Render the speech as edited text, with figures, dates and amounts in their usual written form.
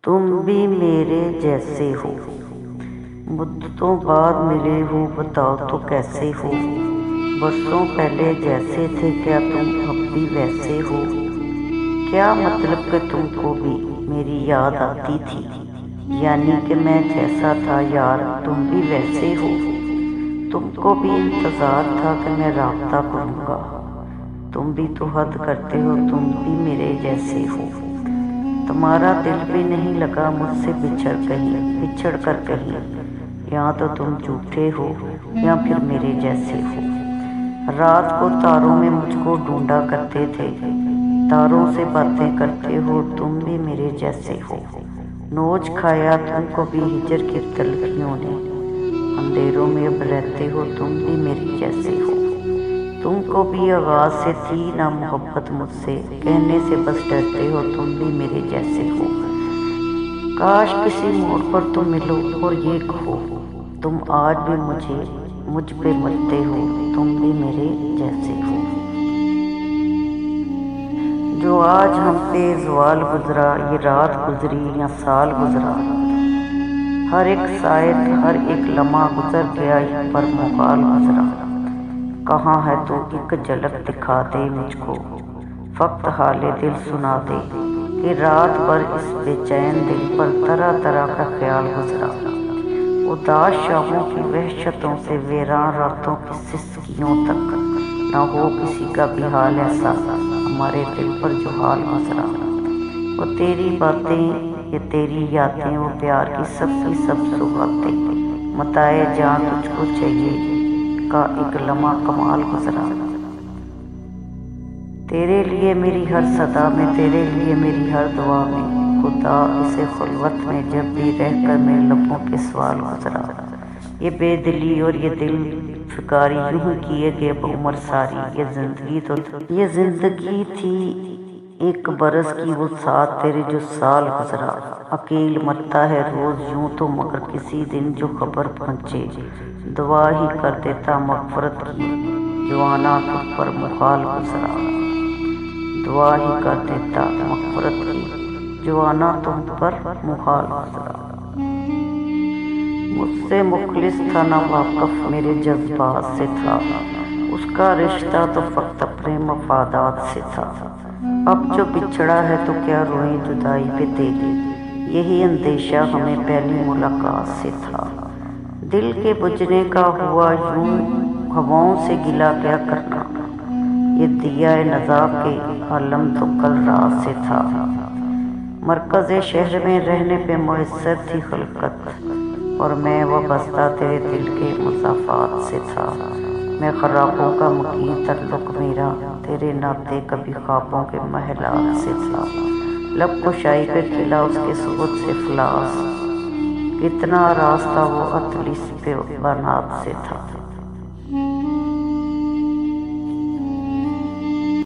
तुम भी मेरे जैसे हो। मुद्दतों बाद मिले हो, बताओ तो कैसे हो। बरसों पहले जैसे थे, क्या तुम अब भी वैसे हो। क्या मतलब कि तुमको भी मेरी याद आती थी, यानी कि मैं जैसा था यार तुम भी वैसे हो। तुमको भी इंतज़ार था कि मैं राब्ता करूँगा। तुम भी तो हद करते हो, तुम भी मेरे जैसे हो। तुम्हारा दिल भी नहीं लगा मुझसे बिछड़ कर कहीं। या तो तुम झूठे हो या फिर मेरे जैसे हो। रात को तारों में मुझको ढूंढा करते थे, तारों से बातें करते हो, तुम भी मेरे जैसे हो। नोच खाया तुमको भी हिजर की तलखियों ने, अंधेरों में अब रहते हो, तुम भी मेरे जैसे हो। तुमको भी आवाज़ से थी ना मोहब्बत मुझसे, कहने से बस डरते हो, तुम भी मेरे जैसे हो। काश किसी मोड़ पर तुम मिलो और ये कहो, तुम आज भी मुझ पे मरते हो, तुम भी मेरे जैसे हो। जो आज हम पे ज़वाल गुजरा, ये रात गुजरी या साल गुजरा, हर एक शायद हर एक लम्हा गुजर गया, एक पर मुहाल गुजरा। कहाँ है तू, एक झलक दिखा दे मुझको, फक्त हाले दिल सुना दे कि रात भर इस बेचैन दिल पर तरह तरह का ख्याल गुजरा। उदास शामों की वहशतों से वीरान रातों की सिसकियों तक, न हो किसी का भी हाल ऐसा हमारे दिल पर जो हाल गुजरा। वो तेरी बातें, ये तेरी यादें, वो प्यार की सब सुहाते, मताए जान तुझको चाहिए का एक लम्हा कमाल गुजरा। तेरे लिए मेरी हर सदा में, तेरे लिए मेरी हर दुआ में, खुदा इसे खुलवत में जब भी रहकर मेरे लबों पे सवाल गुजरा। ये बेदिली और ये दिल फिकारी यूं किए गए उम्र सारी, ये जिंदगी थी एक बरस की वो साथ तेरे जो साल गुजरा। अकेल मरता है रोज यूं तो, मगर किसी दिन जो खबर पहुंचे, दुआ ही कर देता मगफरत की, जवाना तुम पर मुहाल गुजरा। दुआ ही कर देता मगफरत की, जवाना तुम पर मुहाल गुजरा। मुझसे मुखलिस था ना वाकफ मेरे जज्बात से था, उसका रिश्ता तो फक्त अपने मफादात से था। अब जो बिछड़ा है तो क्या रोएं जुदाई पे तेरी, यही अंदेशा हमें पहली मुलाकात से था। दिल के बुझने का हुआ यूं हवाओं से गिला क्या करना, ये दिया नज़ा के आलम तो कल रात से था। मरकज़ शहर में रहने पे मुयस्सर थी खलकत, और मैं वाबस्ता तेरे दिल के मुसाफात से था। मैं ख़राबों का मुकीम तल्लुक़ मेरा, तेरे नाते कभी ख्वाबों के महलात से था। लब कुशाई पे खिला उसके सूरत से फलास, कितना रास्ता वो अतलिस पे बनात से था।